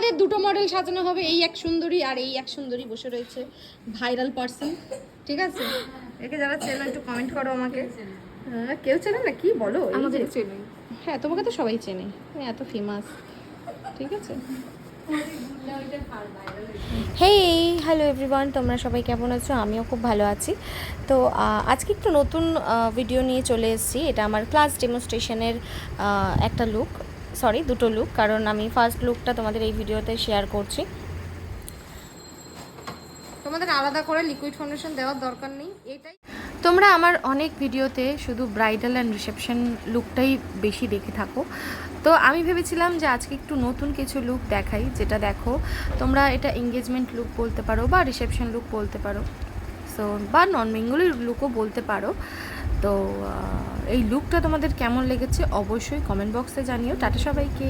তোমাদের দুটো মডেল সাজানো হবে, এই এক সুন্দরী আর এই এক সুন্দরী বসে রয়েছে, ভাইরাল পার্সন। ঠিক আছে, একে যারা চেনো একটু কমেন্ট করো আমাকে। কেউ চেনে না কি বলো? আমাদের চেনে। হ্যাঁ, তোমাকে তো সবাই চেনে, এত ফেমাস। ঠিক আছে। হেই, হ্যালো এভরিওয়ান, তোমরা সবাই কেমন আছো? আমিও খুব ভালো আছি। তো আজকে একটু নতুন ভিডিও নিয়ে চলে এসেছি। এটা আমার ক্লাস ডেমনস্ট্রেশনের একটা লুক, সরি দুটো লুক, কারণ আমি ফার্স্ট লুকটা তোমাদের এই ভিডিওতে শেয়ার করছি। তোমাদের আলাদা করে লিকুইড ফাউন্ডেশন দেওয়ার দরকার নেই, এটাই। তোমরা আমার অনেক ভিডিওতে শুধু ব্রাইডাল অ্যান্ড রিসেপশন লুকটাই বেশি দেখে থাকো, তো আমি ভেবেছিলাম যে আজকে একটু নতুন কিছু লুক দেখাই, যেটা দেখো তোমরা এটা এঙ্গেজমেন্ট লুক বলতে পারো বা রিসেপশন লুক বলতে পারো, সো বা নন বেঙ্গলি লুকও বলতে পারো। তো এই লুকটা তোমাদের কেমন লেগেছে অবশ্যই কমেন্ট বক্সে জানিও। টাটা সবাইকে।